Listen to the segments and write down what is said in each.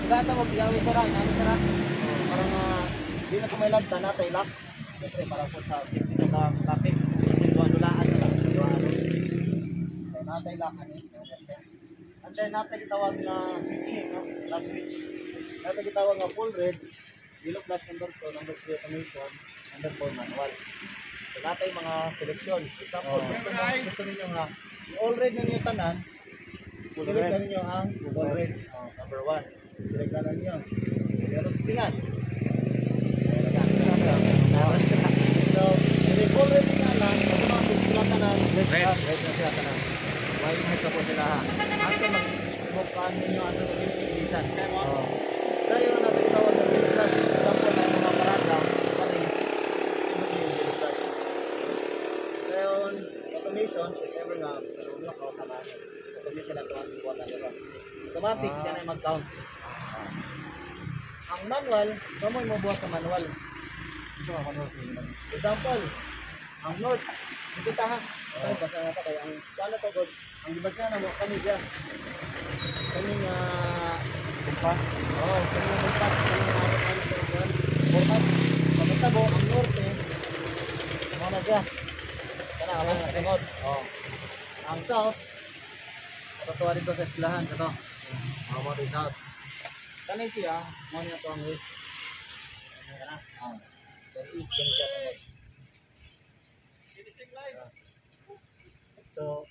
Gata mo gawin sara, inamin sara. Parang di na kumailad ta na tay lock. Siyempre para po sa safety sa traffic. Sino dulaan na lang. So natay lock ani. And then natay gitawag na switching, no? Lock switch. Natay gitawag nga full red, yellow flash number 2, number 3 automation, number 4 manual. So natay mga selection. Example, gusto niyo nga all red na niyo tanan. Select na ninyo ang all red, number 1. Select na ninyo. Pero testingan. So, select all red nga lang, automatic sila tanan, red na sila tanan. Why mahit na po sila ha. Ante mag-mukhaan ninyo ano yung ibisan. Kaya yung natin tawag ng yellow flash, example ng mga parada, pati yung yellow flash. Kaya yung automation, if ever nga, pero nyo ako sa mga automation na tuwan na nila. Automatic, siya na yung mag-count. Ang manual, kamoy mo buhat sa manual. Ito ang manual. Example, ang north, ito tahan. Ito, basta nga pa kayo. Ang kala to god, ang libas nga na mo, kani siya. Kaning bumpat. Oo, kaning bumpat. Kaning bumpat. Pagkatabo, ang norte, ano na siya? Kana, alam na singod. Ang south, matutuwa dito sa eskwelahan. Ito. Ang mo dito south. Kanay siya, mo niya ito ang west. Kana? So, east, kanay siya ito. So,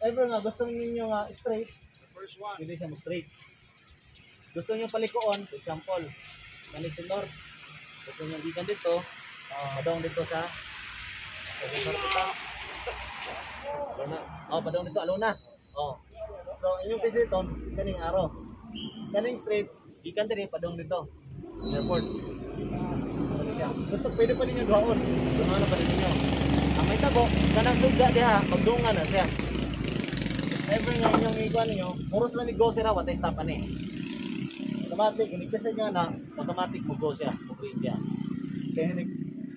ever nga, gusto ninyo nga straight, pwede siya mo straight. Gusto niyo palikoon, for example, kanay si north. Gusto niyo gikan dito, padong dito sa north ito. Aluna. Padong dito, aluna. So, inyong pisiton, kaning araw. Kaning straight, gikan din padong dito. Airport. Gusto, pwede pa ninyo doon. Doon ano pa rin ninyo. Ang may tabo, kanang sugda diha, magdungan na siya. Ever nga inyong iguan ninyo, puros lang ni-go siya, watay stop ani. Automatic, inikasya niya na, automatic mag-go siya, mag-green siya. Kaya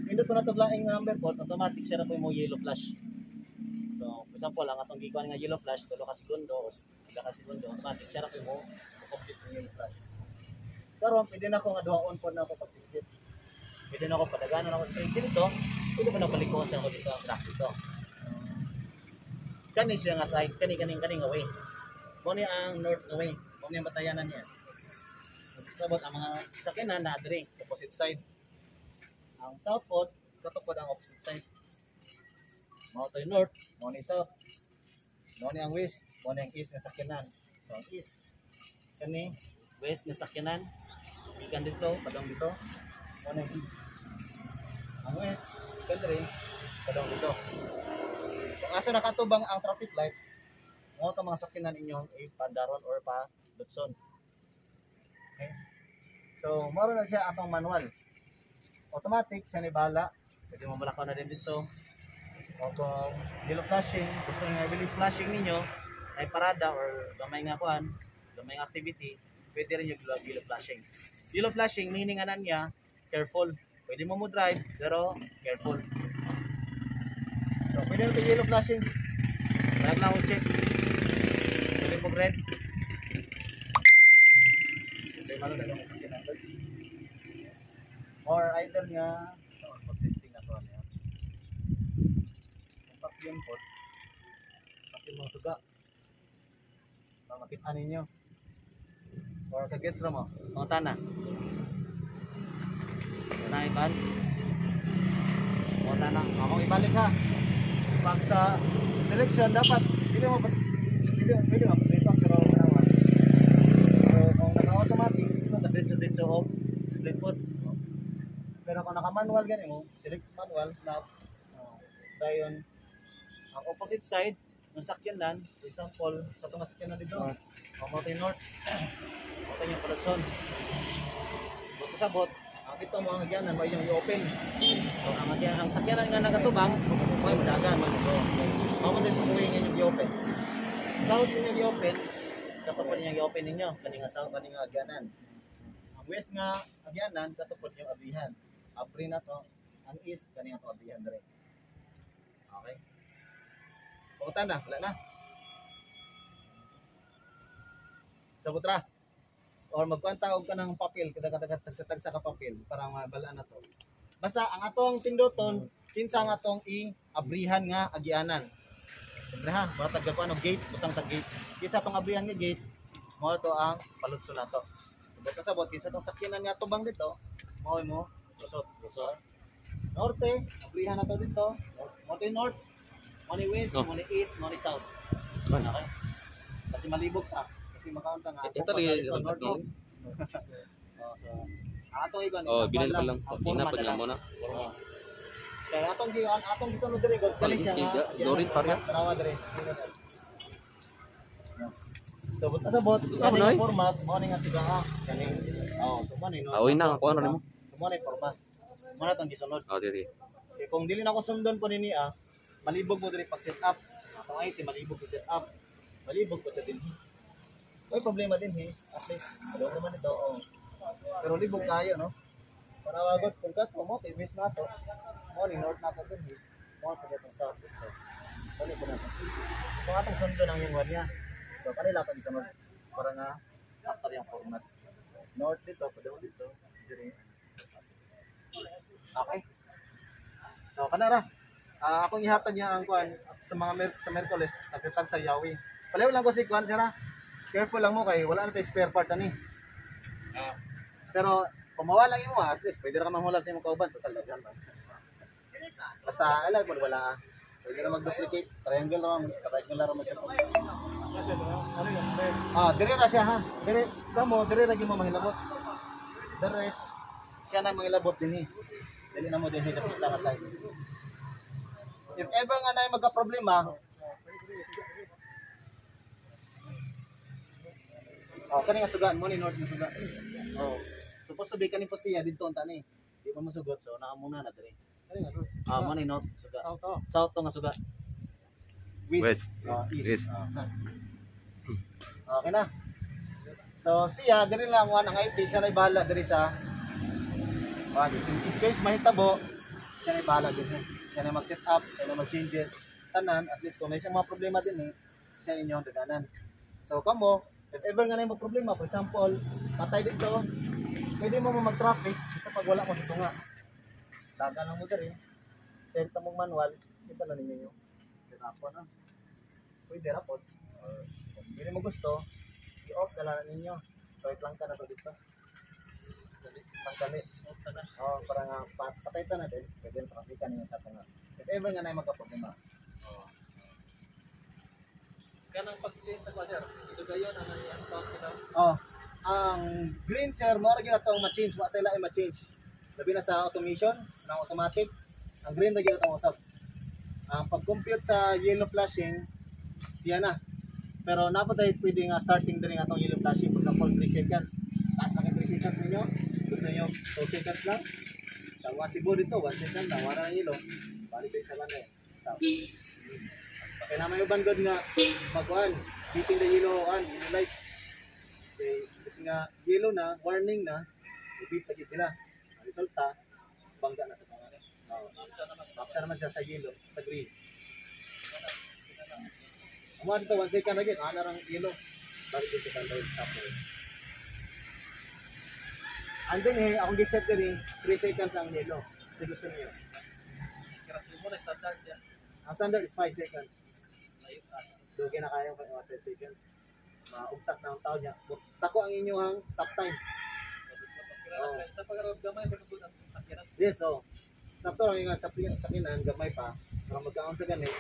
hindi po nataglaing number po, automatic siya na po yung yellow flash. So, for example, ang atong giguan nga yellow flash, 3 ka segundo, o 3 ka segundo, automatic siya na po yung complete sa yellow flash. Karon pwede na ako nga duhaon po na ako pag-visit. Pwede na ako padaganan ako sa dito, pwede pa na palikuan siya ako dito ang track dito. Kani siya nga side, kaning away. Muna ang north away, muna yung batayanan niya. Sabot ang mga sakyanan na adre, opposite side. Ang south pod, katupod ang opposite side. Mao to yung north, mao ni south. Mao ni ang west, mao ni ang east na sakyanan. So ang east, kani west na sakyanan, ikan dito, padong dito, mao ni ang east. Ang west, kani padong dito. Kung asa nakatubang ang traffic light, mao to mga sakyanan inyong ipandaron or pa Lutson. Okay. So, maro na siya atong manual. Automatic siya ni bala. Pwede mo malakaw na din dito. O kung yellow flashing, gusto nga i flashing ninyo ay parada or gamay nga kuan, gamay nga activity, pwede rin yung yellow flashing. Yellow flashing meaning anan niya, careful. Pwede mo drive pero careful. So, pwede rin yellow flashing. Lag lang check. Pwede po red. Malo na lang sa kinatod. Or either nga pag-testing na to ano. Pag-yun po. Pag-yun mga suga. Makita ninyo. Or kagets na mo. Mga tana. Yan na iban. Mga tana. Among ibalik ha. Pag sa selection dapat pwede mo dito pero naman. So kung naka-automatic dito off slip pod. Pero kung naka-manual gani mo, select manual na dayon ang opposite side ng sakyanan, for example, katong sakyanan dito. Mountain North. Mountain yung Palazon. Buto sa bot, ang dito mga hagyanan may yung i-open. So ang sakyanan nga nagatubang, may madagan man so. Mao din puwing yung i-open. South niyo i-open, katupod niyo i-open ninyo kaning south kaning hagyanan. West nga agyanan katupod yung abihan. Apri na to, ang east kani ato abihan dire. Okay? Pumunta na, wala na. Sa butra. or magkuantaog ka ng papel kada tagsa ka papel para mabalaan na to. Basta ang atong pinduton kinsa ang atong i-abrihan nga agianan. Siyempre ha, mura tagga ko ano gate, butang tag gate. Kinsa atong abrihan nga gate, mo to ang palutso nato. Subot ka sabot kinsa atong sakyanan nga tubang dito, mao mo lusot. Norte, abrihan na to dito. Mo north, mo west, mo east, mo south. Okay. Kasi malibog ka. Kasi makaunta nga. Ito lagi north. So, atong iban. binil pa lang. Inapod lang muna. Kaya atong gisunod diri god kani siya nga. Dorin parya. Tarawa diri. So but sabot kani format mo ni nga siga kani. So man no. Aoy na ako ano nimo. Mo na format. Mo na tong gisunod. Sige. Kung dili na ko sundon po nini malibog mo diri pag set up. Atong IT malibog sa set up. Malibog po sa din. May problema din at least ano naman ito. Pero libog tayo no. Para wagot kung kat mo timis na to. Mo ni north na to din. Mo to getong south. So, dali po na. Kung atong sundo ng yung niya. So kanila pa gisunod para nga after yung format. North dito, padaw dito, diri. Okay. So kanara. Akong ihatag niya ang kuan sa mga sa Merkules nagtatag sa Yawi. Palayo lang ko si kuan sira. Careful lang mo kay wala na tay spare parts ani. Pero kung mawala imo at least pwede ra ka manghulab sa imong kauban total daghan ba. Basta alam mo wala. Pwede ra mag-duplicate, triangle ra mo siya. Dire na siya ha. Dire kamo, dire lagi mo mahilabot. The rest siya na mahilabot dinhi. Dili na mo dinhi sa pista nga side. If ever nga na magka-problema, kani nga sugaan mo ni north nga suga. Supposed to be kani postiya dito unta ni. Di pa mo sugot so naa muna na diri. Kani nga mo ni north suga. South to nga suga. West. East. Okay na. So siya diri lang ang IT siya na bahala diri sa in case mahitabo siya na bahala diri. Siya na mag-set up, siya na mag-changes tanan at least kung may mga problema din siya inyong daganan. So kamo if ever nga na yung problema, for example, patay dito, pwede mo mag-traffic sa pag wala mo dito nga. Daga lang mo diri. Set mo manual, kita na ninyo yung rapon na. Pwede rapon. Kung hindi mo gusto, i-off na lang ninyo. Right lang ka na to dito. Pagdali. Para nga patay ta na din, pwede traffican ninyo sa nga. If ever nga na yung magka-problema. Kanang pag-change sa sir. Ito gayon ang account nila. Ang green sir mo ra gyud atong ma-change, wa tay lain ma-change. Labi na sa automation, ng automatic. Ang green ra gyud atong usab. Ang pag-compute sa yellow flashing, siya na. Pero napatay pwede nga starting din atong yellow flashing for example 3 seconds. Taas na 3 seconds ninyo. Gusto niyo 2 seconds lang. Tawa sibo dito 1 second lang wala na yellow. Balik sa lang stop. Kaya naman yung bandod nga magkuhan, hitting the yellow light. Kasi nga yellow na, warning na, i-beat pa sila. Ang resulta, bangga na sa pangalan. Maksa naman siya sa yellow, sa green. Amma dito 1 second again, narang yellow. Balik din sa bandod, stop na rin. And then akong giset din 3 seconds ang yellow. Kasi gusto niyo. Ang standard is 5 seconds. Dugi na kayo 10 seconds. Maugtas na ang tao niya. Tako ang inyong stop time. Sa pag-arap gamay, Yes, sakto lang yung sakinan, gamay pa. Para magkaon sa ganit.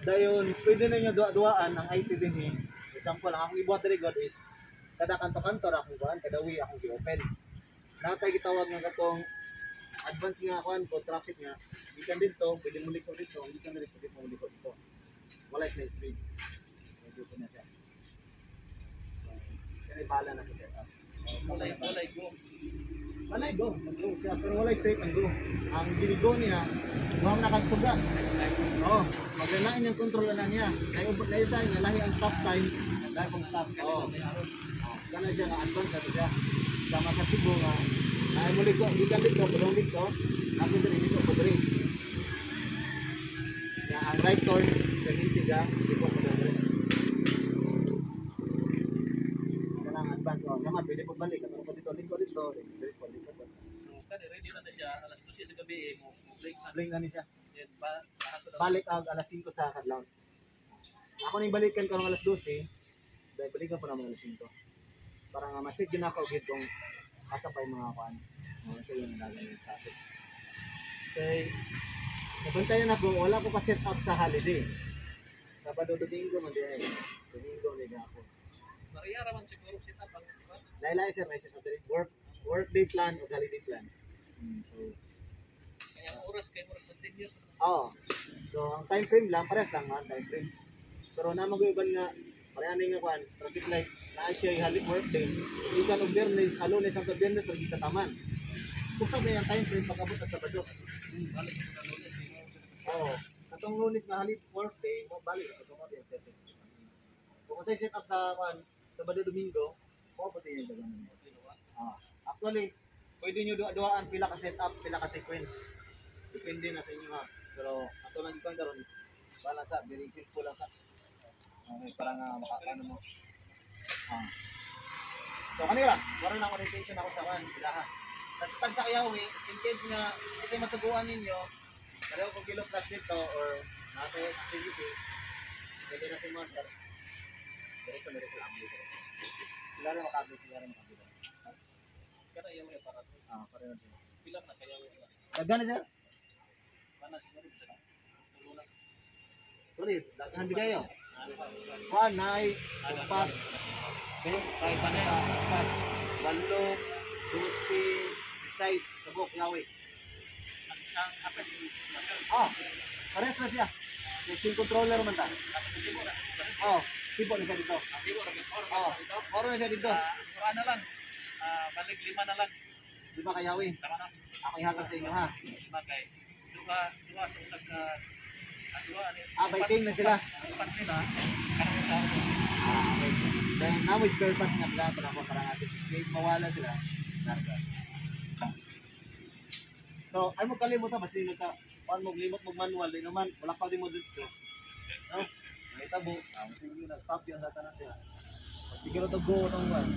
Dayon, pwede na nyo duwaan ang IT din eh. Example, ang akong ibuhat na record is kada kanto-kanto na akong buwan, kada way akong i-open. Nakatay gitawag ng katong advance nga akuan ko, traffic nga. Ikan dito, pwede mo likod dito, hindi ka na rin pwede mo likod dito. Wala is na speed. Medyo po na siya. Kaya bala na sa setup. Walay go. Walay go. Mag-go siya. Pero walay straight ang go. Ang ginigo niya, huwag nakagsuga. Maglalain yung control na niya. Kaya isa niya, lahi ang stop time. Lahi pang stop. Kana siya nga advance na siya. Sama sa Cebu nga. Ay mo liko, ikan dito, balong dito. Nakin din dito ko diri. Ya ang right turn, tiga, dito ko diri. Kanang advance Sama pwede po blink na ni siya. Yan pa. Balik ang alas 5 sa kadlaw. Ako nang balikan ko ng alas 12, dahil balikan po naman alas 5. Para nga ma-check din ako agad kung asa pa yung mga kuan. Ito yung nagagawin yung status. Okay. Nabantayan ako, wala ko pa set up sa holiday. Sabado, Domingo, Monday. Domingo, Monday ako. Maria raman siguro sit up ang iba. Lailay sir, may set up din. Work day plan o holiday plan. So, Kaya ang oras kay mo continuous. oo. So, ang time frame lang, pares lang ang time frame. Pero na mag-iban nga, parehan nga kuan, traffic light, na siya yung halik work day. Ikan og Biyernes, Lunes, Santo Biyernes, lagi sa taman. Kung sabi ang time frame, pagkabot at Sabado. Balik sa lunes. Oo. Katong Lunes na halik work day, mo balik at mo yung setting. Kung kasi set up sa kuan, Sabado, Domingo, mo pati yung dagan mo. Actually, pwede nyo duaan pila ka setup, pila ka sequence. Depende na sa inyo ha. Pero ato lang ikaw karon, wala sa very simple lang sa. Okay, para nga makakaano mo. So kanila, meron na orientation ako sa kan, pila ha. Tatag sa Kayawi, in case nga kasi masuguan ninyo, pareho kung kilo flash dito or nasa activity, pwede na si Master. Diretso na rin sila ang dito. Sila na makabili sila rin makabili. Kana yung para Pareho din. pila na kaya yung Daghan na sir? kana siguro sa tulong. Sorry, daghan di kayo. Kuan, nay, upat, kay panay, upat, 8, 12, 16, kabuk, yawi. Ang apat Pares na siya. Yung SIM controller man ta. Sibo na siya dito. Oro na siya dito. na lang. Balik 5 na lang. 5 kayawi. Tama na. Ako ihatag sa inyo ha. 5 kay duha sa usag ka Baiting na sila. Apat nila. Karang sa Okay. Dahil namoy spare parts nga pala para ko para natin. Kahit mawala sila. Narga. So, ay mo kalimutan basta yung kuan mo limot mo manual din naman wala pa din mo dito. No? May tabo. Sige na stop yung data natin. Siguro to go tong one.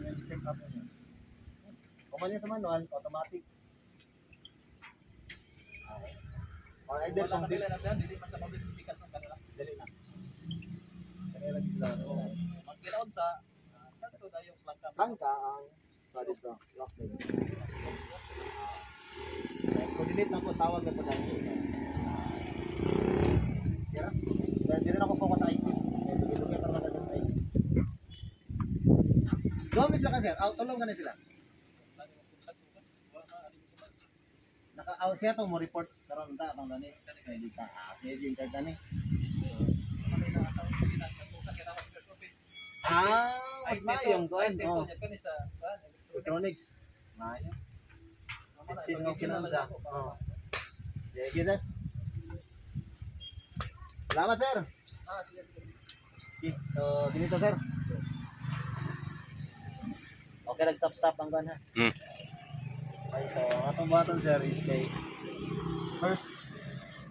Yung set up niya. Kung man yan sa manual, automatic. Okay. Or either wala kung kanila na dili man sa mabilifikas ng kanila. dali na. Kanila sila. Magkiraon sa kanto na yung plangka. Bangka ang dito. Lock na dito. Coordinate na po, tawag na po dahil. Kira? Hindi rin ako focus sa IT. Ilugay para maganda sa IT. Gawin sila ka sir, tulong ka na sila. Naka-out siya to mo report karon ta kung gani. Kaya di ka, siya yung card gani. Mas mayong kuan. Electronics. Mayo. Tingnan kinamsa. Sige sir. Salamat sir. Okay, so ganito sir. Okay, nag-stop ang gun ha. Okay, so atong buhaton sir is kay first,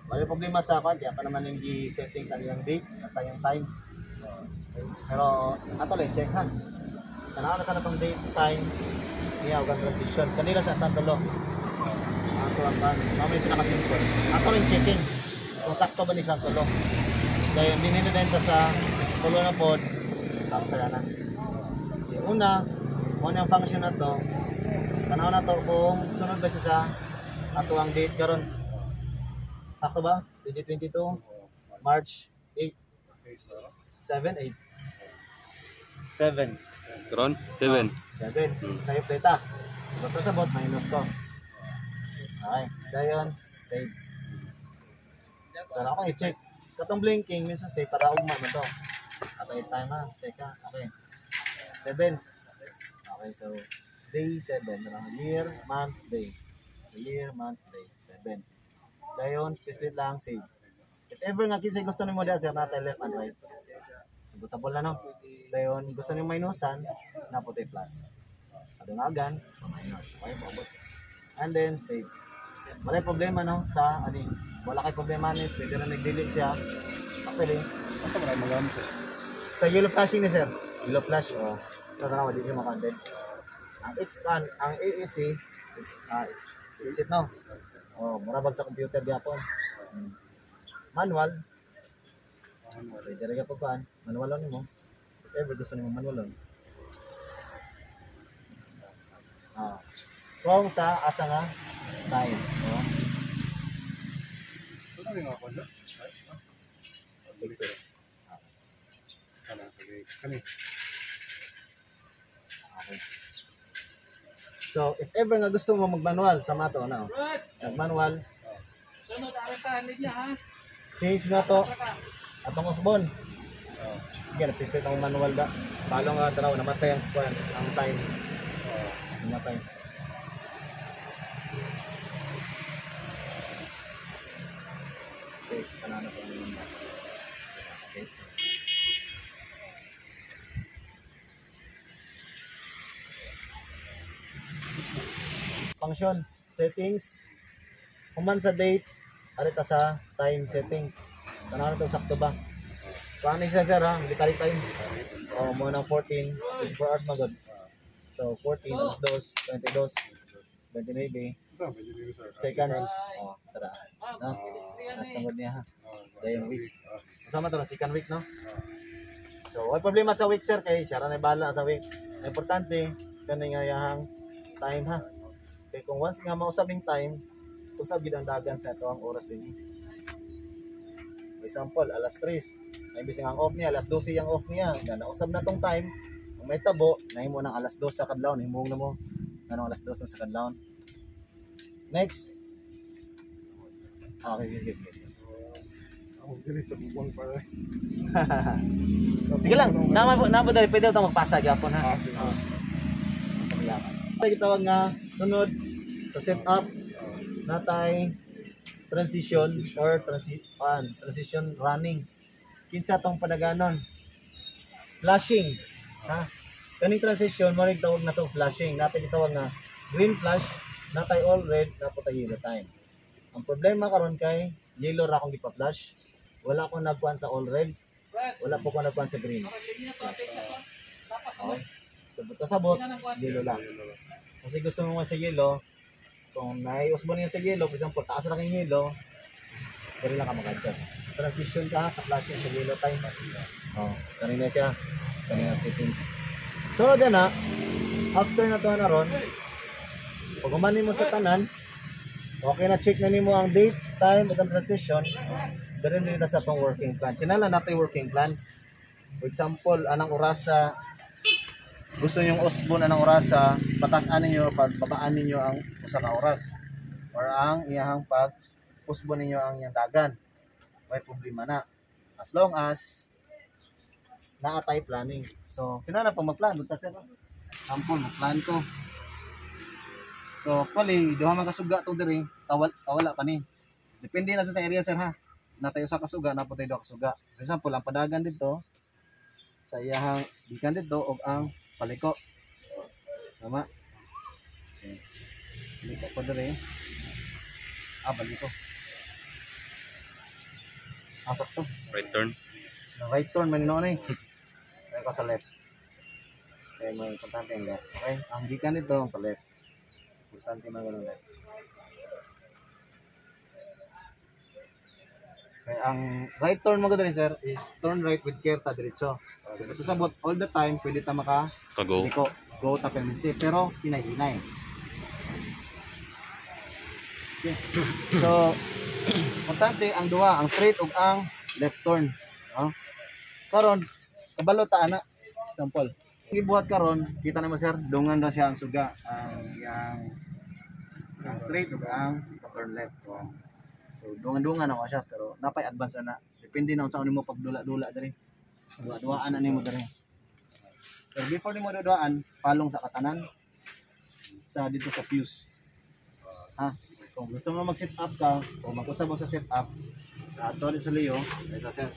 wala problema sa kwan, kaya pa naman yung settings ang yung date, basta yung time. Okay. Pero ato lang, check ha. Tanaw na sana itong date, time, niya, huwag transition. Kanila sa atas dalo. Ato ang kan, mamay pinakasimple. Ato rin checking, kung sakto ba ni siyang tulo. Kaya hindi nila sa tulo na pod, after na. Yung una yung function na to, tanaw na to kung sunod ba siya sa ato ang date karon. Sakto ba? 2022 March 8 7 8 7 Karon 7. 7 save data. Ito sa bot minus ko. Okay, dayon save. Pero ako i-check. Katong blinking minsan save para ugma man to. Okay, time ha. Check ha. Okay. 7. Okay, so day 7. Year, month, day. Year, month, day. 7. Dayon, split lang, save. If ever nga kinsa gusto nimo diha sir natin left and right. Butable na no. Dayon gusto nimo minusan na puti plus. Adungagan, minus. Okay, bobot. And then save. Wala problema no sa ani. Wala kay problema ni pwede na nag-delete siya. Actually, basta maraming magamit sir. Sa yellow flashing ni sir. Yellow flash oh. Sa tanaw di mo content. Ang AAC exit no. Oh, murabag sa computer gyapon. Manual. Okay, dire ka pagkuan. Manual lang nimo. If ever gusto nimo manual lang. Ah. Kung sa asa nga time, no? Ito rin ako dyan. Nice, no? Okay, sir. Kani. Okay. So, if ever nga gusto mo mag-manual sa mato, ano? Mag-manual, Sunod, aratahan niya ha. change na to atong usbon. Sige, napislit ang manual da. Palo nga taraw, namatay ang kuan, ang time. Namatay. Okay, kanana pa naman. Okay. Function, settings, human sa date, arita sa time settings. Tanaw na ito, sakto ba? Paano siya sir ha? Military time. O, mo ng 14, 24 hours magod. So, 14, alas 2, 22, 29, Ito, medyo dito, sir. seconds. O, tara. Ma'am, No? pedestrian Mas eh. tangod niya ha. Dayon week. Ah, Kasama to na, second week, no? So, wala problema sa week sir, kay siya na bala sa week. Ang importante, kaning nga yahang time ha. Kaya kung once nga mausab yung time, usab gid ang dagan sa ito ang oras din. Example, alas 3. Ay bising ang off niya, alas 12 ang off niya. Nga nausab na tong time, kung may tabo, nahimo ng alas 2 sa kadlawon, himong na mo. Anong alas 2 na sa kadlawon. Next. Okay, sige. ako galit sa bubong para. Sige lang, namo dali pwede utang magpasa gyapon ha. Ah, sige. Tay gitawag nga sunod sa setup natay transition or transition running. Kinsa tong padaganon? Flashing. Ha? Kaning transition mo rig tawag na to flashing. Natay gitawag nga green flash, natay all red, naputay yellow time. Ang problema karon kay yellow ra akong gipa-flash. Wala akong nagkuan sa all red. Wala po ko nagkuan sa green. Linya to, take na to. Tapos mo. Okay. Sabot, yellow lang. Kasi gusto mo sa yellow, kung naiusbo niya sa yellow, for example, taas lang yung yellow, dali lang ka mag-adjust. Transition ka sa flashing sa yellow time. Oh, kanina siya. Kanina settings. So, na, after na to na ron, pag umanin mo sa tanan, okay na check na nimo ang date, time, at ang transition, dali nila sa itong working plan. Kinala natin yung working plan. For example, anang orasa, gusto nyong usbon anong orasa, patasan ninyo, babaan ninyo ang usa ka oras. Or ang iyahang pag usbon ninyo ang iyang dagan. May problema na. As long as naatay planning. So, kinala pa mag-plan. Doon sir. Sample, mag-plan ko. So, actually, duha man kasuga to diri, tawala pa ni. Depende na sa area sir ha. Natay usa ka suga, naputay duha ka suga. For example, ang padagan dito sa iyahang gikan dito og ang paliko. Tama? Okay. Paliko ko diri. Baliko. Asok to. Right turn. Right turn man ino ni. Kaya ko sa left. Okay, may importante ang left. Okay? Ang gikan dito ang pa left. Importante man ganun left. Okay, ang right turn mo ko diri sir is turn right with care ta diretso. So, ito sabot all the time pwede ta maka Kago. go ta permanente pero hinay-hinay. Okay. So, importante ang duha, ang straight ug ang left turn. No? Karon, kabalo ta ana. Example. Gibuhat karon, kita na mo sir, dungan ra siya ang suga, ang straight ug ang turn left. So, dungan-dungan ako siya pero napay advance ana. Depende na unsa nimo pagdula-dula diri. Duaan na nimo diri. So, before nimo duaan, palong sa katanan sa dito sa fuse. Ha? Kung gusto mo mag-set up ka, o mag-usab mo sa set up, ato rin sa Leo, ito sir.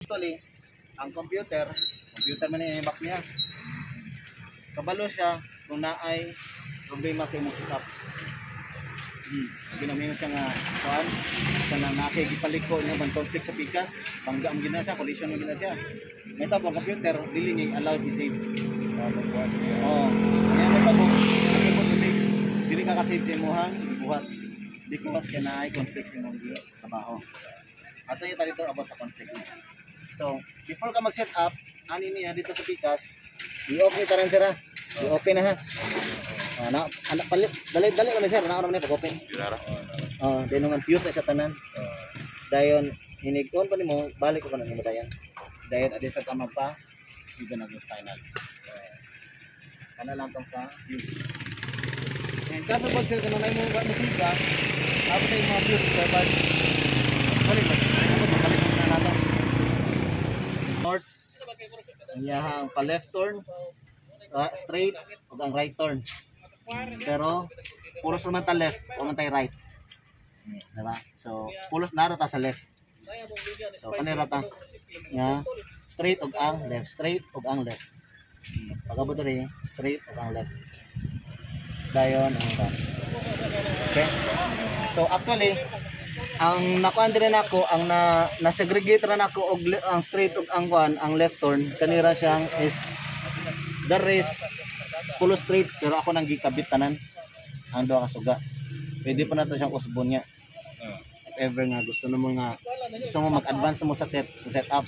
Actually, ang computer man yung box niya. Kabalo siya kung naay problema sa imong setup. Ginamit siya nga kuan, sa nang nakikipaliko niya bang conflict sa pikas, bangga ang gina siya, collision ang gina siya. May tabo ang computer, dili niya allowed i-save. Kaya may tabo, i-save. Dili ka ka-save sa imuhang buhat. because kanay conflict sa imong trabaho. Ato yung dito about sa conflict niya. So, before ka mag-set up, ani niya dito sa Pikas, i-off ni taran sir ha. I-open na ha. Anak palit, dali naman sir, na naman pag-open. Then naman fuse na sa tanan. Dayon hinig-on pa nimo, balik ko pa nimo dayon. Dayon adis ka magpa, sige na gusto final. Kana lang tong sa fuse. And kaso pag sir kanang may mo musika, ako sa mga fuse sa bad. Balik na nato. North. Ang pa left turn, straight, ug ang right turn. Pero pulos naman ta left, o man tay right. Diba? So pulos na ta sa left. So kanira ta. Nga straight ug ang left, straight ug ang left. Pagabot rin, straight ug ang left. Dayon ang ta. Okay? So actually, ang nakuan dire nako, ang na-segregate ra nako og ang straight ug ang kuan, ang left turn, kanira siyang is the rest pulo straight pero ako nang gikabit tanan ang duha ka suga. Pwede pa nato siyang usbon niya. If ever nga gusto mo mag-advance mo sa setup.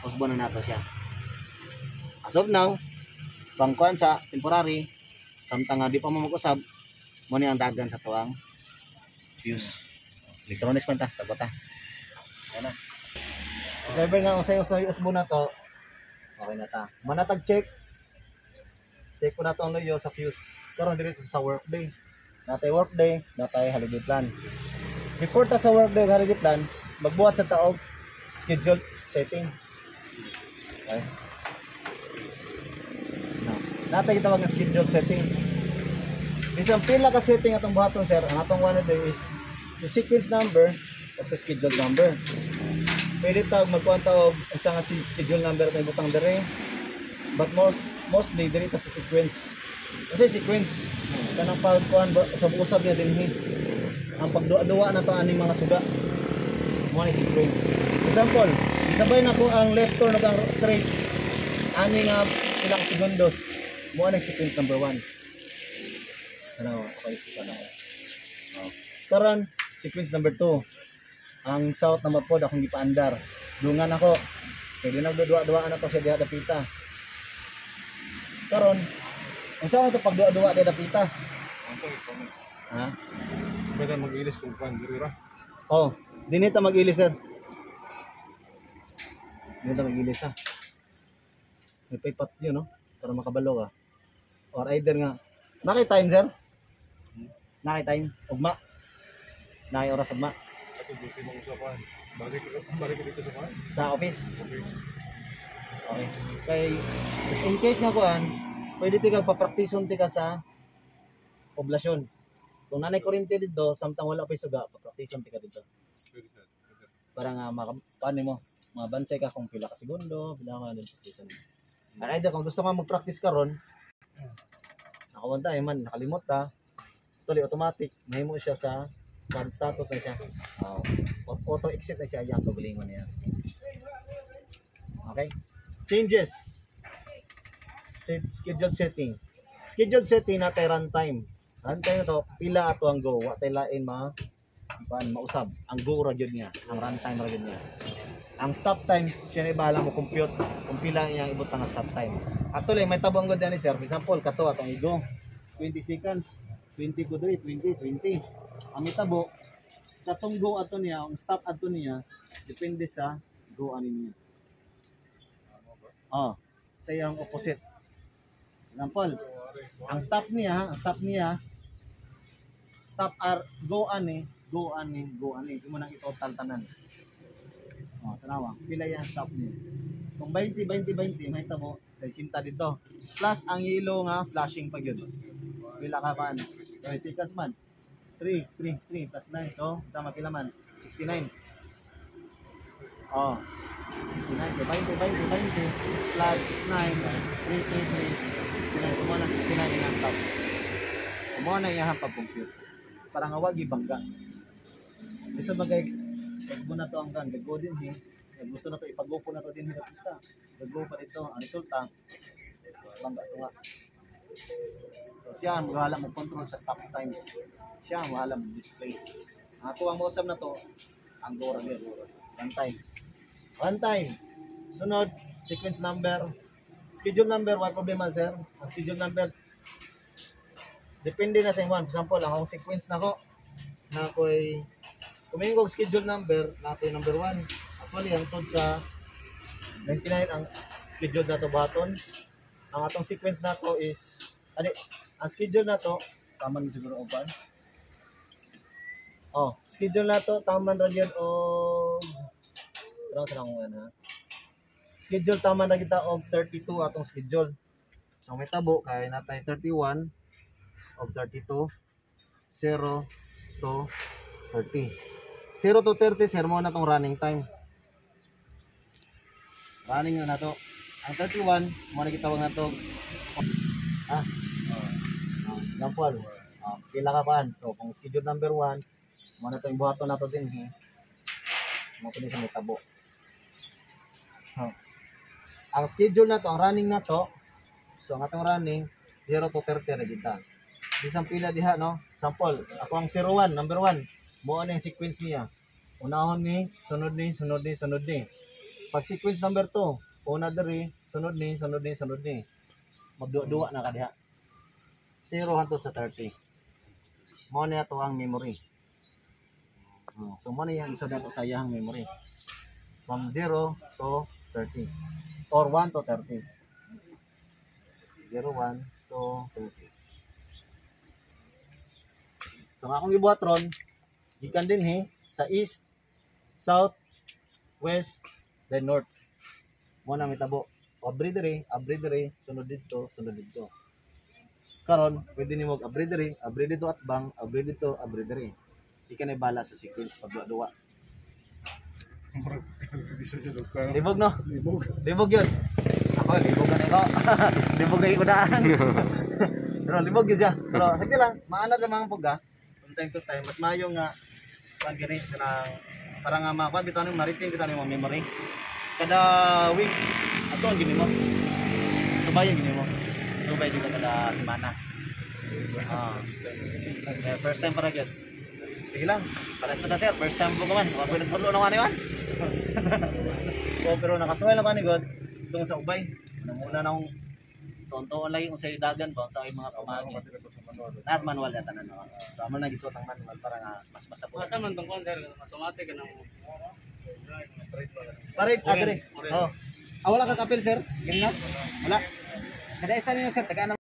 Usbon na nato siya. As of now, pang kuan sa temporary, samtang nga di pa mo mag-usab, mo ni ang dagan sa tuang fuse. Electronics man ta, sagot ta. Ayan na. If ever nga usay usbon na to, okay na ta. Manatag check. Check ko na to ang loyo sa fuse. Karon diri sa workday. Natay workday, natay holiday plan. Before ta sa workday holiday plan, magbuhat sa taog schedule setting. Okay. Natay gitawag nga schedule setting. Bisan pila ka setting atong buhaton sir, ang atong one day is the sequence number at sa schedule number. Pwede tawag magkuhan tawag isa nga schedule number at ibutang dire. But mostly diri ta sa sequence. Kasi sequence kanang pagkuhan sa usab niya dinhi. Ang pagduwa na to aning mga suga. Mo ni sequence. Example, isabay na ko ang left turn ug ang straight. Ani nga ilang segundos. Mo ni sequence number 1. Ano, okay sa na. Karon sequence number 2. Ang south na mapod akong gipaandar. Dungan ako. Pwede na duwa-duwaan na to siya diha dapita. Karon, ang saan ito pag duwa-duwa diha dapita? Ha? Pwede mag-ilis kung pan diri ra. Oh, dinita mag-ilis sir. Dinita mag-ilis ha. May paypat yun no? Para makabalo ka. Or either nga, naki-time sir? Naki-time? Ugma? Naki-oras ugma? Ato duty mo sa pan. Balik dito sa pan. Sa office? Okay. Okay. Kay, in case nga kuan, pwede tika papraktison tika sa poblasyon. Kung nanay kuryente dito, samtang wala pa suga, papraktison tika dito. Pwede sir. Para nga paano mo, mabansay ka kung pila ka segundo, pila ka din praktisan. Either kung gusto ka mag-practice karon, nakawanta man, nakalimot ka, tuloy automatic, mahimo siya sa current status na siya. Auto exit na siya, yung pagalingon niya. Okay? Changes. Scheduled setting. Scheduled setting natin runtime. Runtime ito, pila ato ang go. Wa tay lain mausab. Ang go ra gyud niya, ang runtime ra gyud niya. Ang stop time, siya na bahala mo compute kung pila iyang ibutang stop time. Actually, may tabang gud ni sir. For example, kato atong igo 20 seconds, 20 ko diri, 20. Ang mitabo, katong go ato niya, ang stop ato niya, depende sa go ani niya. Sa iyang opposite. Example, ang stop niya, go ani. Imo nang i-total tanan. Tanawa, pila yan stop niya. Kung 20, may tamo, may sinta dito. Plus, ang yellow nga, flashing pag yun. Pila ka man? 3 seconds man. 3 plus 9. So, sama pila man? 69. 69, 20 plus 9, 3, 69. Kumuha na 69 yung stop. Kumuha na yung pag-compute. Para nga wag ibangga. Isa bagay, pag mo na to ang gan, gaggo din gusto na to, ipag-go po na to din kita. Gaggo pa dito, ang resulta, bangga sunga. So siya ang maghala mo control sa stop time. Siya ang maghala mo display. Ang ato ang mausap na to, ang go ra gyud. One time. Sunod, sequence number. Schedule number, wala problema sir. Ang schedule number, depende na sa inyo. For example, ang akong sequence na ko, na ako'y, kumingin ko schedule number, na ako'y number 1. Actually, ang tod sa 99 ang schedule na to button. Ang atong sequence na to is, ang schedule na to, tama na siguro upan. Oh, schedule na to, tama na yun o, parang sa lang ha. Schedule tama na kita og 32 atong schedule. So may tabo kay natay 31 of 32 0 to 30. 0 to 30 sir mo na tong running time. Running na to. Ang 31 mo na kitawag na to. Ah. Example. Pila ka pan. So kung schedule number 1 mo na to ibuhaton nato din mo pili sa may tabo. Ang schedule na to, ang running na to, so ang atong running, 0 to 30 na kita. Isang pila diha, no? Sample, ako ang 01, number 1. Mo na yung sequence niya. Unahon ni, sunod ni, sunod ni, sunod ni. Pag sequence number 2, una diri, sunod ni, sunod ni, sunod ni. Magduwa na ka diha. 0 hangtod sa 30. Mo na ito ang memory. So mo na yung isa na ito sa iyang memory. From 0 to 30. Or 1 to 30. 0, 1 to 30. So nga akong ibuhat ron, gikan din sa east, south, west, then north. Muna may tabo. Abri diri, sunod dito, sunod dito. Karon, pwede ni mo abri dito at bang, abri dito, abri diri. Di ka na bala sa sequence pagduwa-duwa. Libog no? Libog yun. Ako, libog na ito. Libog na ikunaan. Pero libog yun siya. Pero sige lang, maanad na mga puga. From time to time, mas mayo nga pag-gini na para nga makuha, bitaw nyung mariting, bitaw nyung memory. Kada week, ato ang gini mo. Subay ang gini mo. Subay dito kada semana. First time para yun. Sige lang, para ito na sir, first time po naman. Huwag ko nagpulo na kani man. Pero nakasuway lang kani God. Itong sa ubay. Muna na akong tontoon lagi kung sa dagan ba sa mga pamagi. Nas manual na tanan ako. So amo na gisot ang manual para nga mas masabot. Asa man tong sir, automatic ka nang Parit adre. Oh. Wala ka kapil sir? Gini na? Wala. Kada isa niyo sir, taga